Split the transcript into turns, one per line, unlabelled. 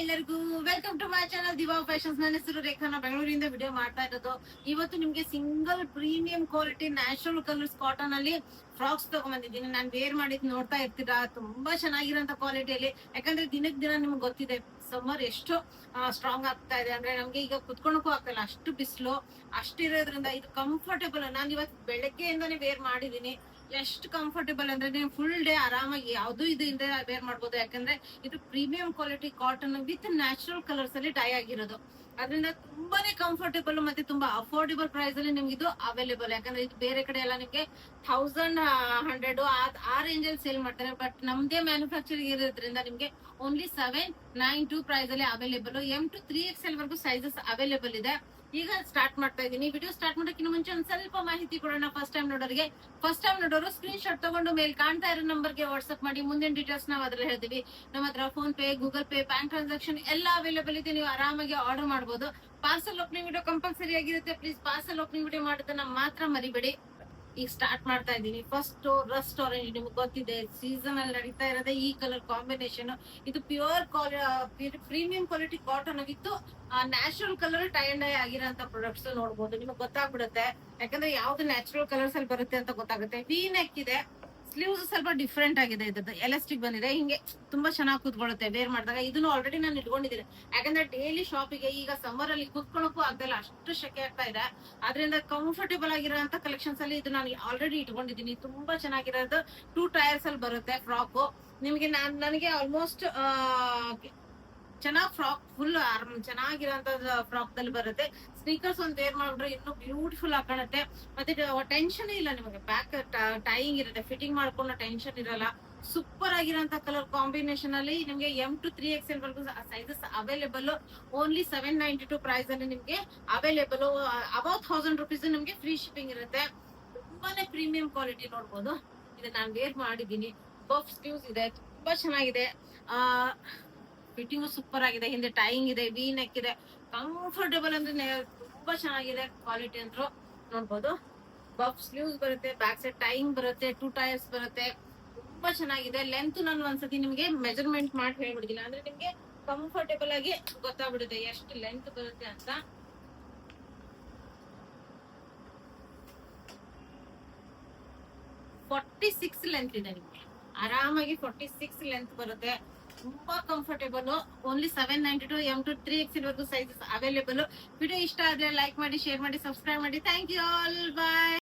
ಎಲ್ಲರಿಗೂ welcome to my channel Diva Fashions. ನನ್ನ ಹೆಸರು ರೇಖಾ. ನಾ ಬೆಂಗಳೂರಿಂದ ವಿಡಿಯೋ ಮಾಡ್ತಾ ಇರೋದು. ಇವತ್ತು ನಿಮ್ಗೆ single premium quality natural colours cotton ಅಲ್ಲಿ ಫ್ರಾಕ್ಸ್ ತಗೊಂಡ್ಬಂದಿದ್ದೀನಿ. ನಾನು ವೇರ್ ಮಾಡಿದ್ ನೋಡ್ತಾ ಇರ್ತೀರಾ, ತುಂಬಾ ಚೆನ್ನಾಗಿರೋಂತ ಕ್ವಾಲಿಟಿಯಲ್ಲಿ. ಯಾಕಂದ್ರೆ ದಿನಕ್ ದಿನ ನಿಮ್ಗೆ ಗೊತ್ತಿದೆ ಸಮ್ಮರ್ ಎಷ್ಟು ಸ್ಟ್ರಾಂಗ್ ಆಗ್ತಾ ಇದೆ. ಅಂದ್ರೆ ನಮ್ಗೆ ಈಗ ಕುತ್ಕೊಳಕ್ಕೂ ಆಗ್ತಿಲ್ಲ, ಅಷ್ಟು ಬಿಸಿಲು ಅಷ್ಟಿರೋದ್ರಿಂದ ಇದು ಕಂಫರ್ಟೇಬಲ್. ನಾನು ಇವತ್ತು ಬೆಳಗ್ಗೆಯಿಂದಾನೇ ವೇರ್ ಮಾಡಿದೀನಿ. ಎಷ್ಟು ಕಂಫರ್ಟೇಬಲ್ ಅಂದ್ರೆ ನೀವು ಫುಲ್ ಡೇ ಆರಾಮಾಗಿ ಯಾವ್ದು ಇದು ಇಲ್ಲದೆ ವೇರ್ ಮಾಡ್ಬೋದು. ಯಾಕಂದ್ರೆ ಇದು premium quality cotton with natural colours ಅಲ್ಲಿ ಡೈ ಆಗಿರೋದು. ಅದರಿಂದ ತುಂಬಾನೇ ಕಂಫರ್ಟೇಬಲ್ ಮತ್ತೆ ತುಂಬಾ ಅಫೋರ್ಡೆಬಲ್ ಪ್ರೈಸ್ ಅಲ್ಲಿ ನಿಮ್ಗೆ ಇದು ಅವೈಲೇಬಲ್. ಯಾಕಂದ್ರೆ ಇದು ಬೇರೆ ಕಡೆ ಎಲ್ಲ ನಿಮ್ಗೆ 1100 ಆ ರೇಂಜ್ ಅಲ್ಲಿ ಸೇಲ್ ಮಾಡ್ತಾರೆ. ಬಟ್ ನಮ್ದೇ ಮ್ಯಾನುಫ್ಯಾಕ್ಚರಿಂಗ್ ಇರೋದ್ರಿಂದ ನಿಮ್ಗೆ ಓನ್ಲಿ 792 ಪ್ರೈಸ್ ಅಲ್ಲಿ ಅವೈಲೇಬಲ್. M to 3XL ವರೆಗೂ ಸೈಜಸ್ ಅವೈಲೇಬಲ್ ಇದೆ. ಈಗ ಸ್ಟಾರ್ಟ್ ಮಾಡ್ತಾ ಇದ್ದೀನಿ. ವಿಡಿಯೋ ಸ್ಟಾರ್ಟ್ ಮಾಡೋಕ್ಕಿಂತ ಮುಂಚೆ ಒಂದ್ ಸ್ವಲ್ಪ ಮಾಹಿತಿ ಕೊಡೋಣ. ಫಸ್ಟ್ ಟೈಮ್ ನೋಡೋರು ಸ್ಕ್ರೀನ್ ಶಾಟ್ ತಗೊಂಡು ಮೇಲ್ ಕಾಣ್ತಾ ಇರೋ ನಂಬರ್ಗೆ ವಾಟ್ಸ್ಆಪ್ ಮಾಡಿ. ಮುಂದಿನ ಡೀಟೇಲ್ಸ್ ನಾವು ಅದ್ರಲ್ಲಿ ಹೇಳ್ತೀವಿ. ನಮ್ಮ ಹತ್ರ PhonePe, Google Pay, bank transaction ಎಲ್ಲ ಅವೈಲೇಬಲ್ ಇದೆ. ನೀವು ಆರಾಮಾಗಿ ಆರ್ಡರ್ ಮಾಡಬಹುದು. ಪಾರ್ಸಲ್ ಓಪನಿಂಗ್ ವಿಡಿಯೋ ಕಂಪಲ್ಸರಿ ಆಗಿರುತ್ತೆ. ಪ್ಲೀಸ್ ಪಾರ್ಸಲ್ ಓಪನಿಂಗ್ ವಿಡಿಯೋ ಮಾಡೋದನ್ನ ಮಾತ್ರ ಮರಿಬೇಡಿ. ಈಗ ಸ್ಟಾರ್ಟ್ ಮಾಡ್ತಾ ಇದ್ದೀನಿ. First rust orange. ನಿಮ್ಗೆ ಗೊತ್ತಿದೆ ಸೀಸನ್ ಅಲ್ಲಿ ನಡೀತಾ ಇರೋದೇ ಈ ಕಲರ್ ಕಾಂಬಿನೇಷನ್. ಇದು pure premium quality cotton with natural colour tie and dye ಆಗಿರೋಂತ ಪ್ರಾಡಕ್ಟ್ಸ್ ನೋಡ್ಬೋದು. ನಿಮ್ಗೆ ಗೊತ್ತಾಗ್ಬಿಡುತ್ತೆ, ಯಾಕಂದ್ರೆ ಯಾವ್ದು ನ್ಯಾಚುರಲ್ ಕಲರ್ಸ್ ಅಲ್ಲಿ ಬರುತ್ತೆ ಅಂತ ಗೊತ್ತಾಗುತ್ತೆ. ವಿ ನೆಕ್ ಇದೆ. ಸ್ಲೀವ್ಸ್ ಸ್ವಲ್ಪ ಡಿಫ್ರೆಂಟ್ ಆಗಿದೆ. ಇದ್ದು ಎಲಾಸ್ಟಿಕ್ ಬಂದಿದೆ. ಹಿಂಗೆ ತುಂಬಾ ಚೆನ್ನಾಗಿ ಕೂತ್ಕೊಳ್ಳುತ್ತೆ ವೇರ್ ಮಾಡಿದಾಗ. ಇದನ್ನು ಆಲ್ರೆಡಿ ನಾನು ಇಟ್ಕೊಂಡಿದ್ದೀನಿ. ಯಾಕಂದ್ರೆ ಡೈಲಿ ಶಾಪಿಗೆ ಈಗ ಸಮ್ಮರ್ ಅಲ್ಲಿ ಕೂತ್ಕೊಳ್ಳೋಕ್ಕೂ ಆಗ್ತಿಲ್ಲ, ಅಷ್ಟು ಶೆಕೆ ಆಗ್ತಾ ಇದೆ. ಅದರಿಂದ ಕಂಫರ್ಟೇಬಲ್ ಆಗಿರೋಂತ ಕಲೆಕ್ಷನ್ಸ್ ಅಲ್ಲಿ ಇದು ನಾನು ಆಲ್ರೆಡಿ ಇಟ್ಕೊಂಡಿದ್ದೀನಿ. ತುಂಬಾ ಚೆನ್ನಾಗಿರೋದು. 2 ಟೈರ್ಸ್ ಅಲ್ಲಿ ಬರುತ್ತೆ ಫ್ರಾಕ್. ನಿಮ್ಗೆ ನನಗೆ ಆಲ್ಮೋಸ್ಟ್ ಚೆನ್ನಾಗಿ ಫ್ರಾಕ್ ಫುಲ್ ಚೆನ್ನಾಗಿರೋಂತ ಫ್ರಾಕ್ ದಲ್ಲಿ ಬರುತ್ತೆ. ಸ್ನೀಕರ್ಸ್ ಒಂದ್ ವೇರ್ ಮಾಡಿದ್ರೆ ಇನ್ನೂ ಬ್ಯೂಟಿಫುಲ್ ಆಗಿ ಕಾಣುತ್ತೆ. ಮತ್ತೆ ಟೆನ್ಷನ್ ಇಲ್ಲ ನಿಮಗೆ. ಬ್ಯಾಕ್ ಟೈಯಿಂಗ್ ಇರುತ್ತೆ, ಫಿಟ್ಟಿಂಗ್ ಮಾಡ್ಕೊಂಡು ಟೆನ್ಷನ್ ಇರಲ್ಲ. ಸೂಪರ್ ಆಗಿರೋಂತ ಕಲರ್ ಕಾಂಬಿನೇಷನ್ ಅಲ್ಲಿ ನಿಮ್ಗೆ M to 3XL ವರೆಗೂ ಸೈಜಸ್ ಅವೈಲೇಬಲ್. ಓನ್ಲಿ 792 ಪ್ರೈಸ್ ಅಲ್ಲಿ ನಿಮ್ಗೆ ಅವೈಲೇಬಲ್. ಅಬೌಟ್ 1000 ರುಪೀಸ್ ನಿಮ್ಗೆ ಫ್ರೀ ಶಿಪ್ಪಿಂಗ್ ಇರುತ್ತೆ. ತುಂಬಾನೇ ಪ್ರೀಮಿಯಂ ಕ್ವಾಲಿಟಿ ನೋಡ್ಬೋದು. ಇದನ್ನ ನಾನು ವೇರ್ ಮಾಡಿದ್ದೀನಿ. ಬಫ್ ಸ್ಲೀವ್ಸ್ ಇದೆ, ತುಂಬಾ ಚೆನ್ನಾಗಿದೆ. ಫಿಟ್ಟಿಂಗ್ ಸೂಪರ್ ಆಗಿದೆ. ಹಿಂದೆ ಟೈಯಿಂಗ್ ಇದೆ, ವಿ ನೆಕ್ ಇದೆ. ಕಂಫರ್ಟೇಬಲ್ ಅಂದ್ರೆ ತುಂಬಾ ಚೆನ್ನಾಗಿದೆ ಕ್ವಾಲಿಟಿ ಅಂತೂ ನೋಡ್ಬೋದು. ಬಫ್ ಸ್ಲೀವ್ಸ್ ಬರುತ್ತೆ, ಬ್ಯಾಕ್ ಸೈಡ್ ಟೈಯಿಂಗ್ ಬರುತ್ತೆ, 2 ಟೈರ್ಸ್ ಬರುತ್ತೆ. ತುಂಬಾ ಚೆನ್ನಾಗಿದೆ. ಲೆಂತ್ ನಾನು ಒಂದ್ಸತಿ ನಿಮ್ಗೆ ಮೆಜರ್ಮೆಂಟ್ ಮಾಡಿ ಹೇಳ್ಬಿಡ್ತೀನಿ, ಅಂದ್ರೆ ನಿಮ್ಗೆ ಕಂಫರ್ಟೇಬಲ್ ಆಗಿ ಗೊತ್ತಾಗ್ಬಿಡುತ್ತೆ ಎಷ್ಟು ಲೆಂತ್ ಬರುತ್ತೆ ಅಂತ. 46 ಲೆಂತ್ ಇದೆ ನಿಮ್ಗೆ. ಆರಾಮಾಗಿ 46 ಲೆಂತ್ ಬರುತ್ತೆ. ತುಂಬಾ comfortable. Only 792 M to 3XL ವರೆಗೂ ಸೈಜಸ್ ಅವೈಲೇಬಲ್. ವಿಡಿಯೋ ಇಷ್ಟ ಆದ್ರೆ ಲೈಕ್ ಮಾಡಿ, ಶೇರ್ ಮಾಡಿ, ಸಬ್ಸ್ಕ್ರೈಬ್ ಮಾಡಿ. Thank you all. ಬಾಯ್.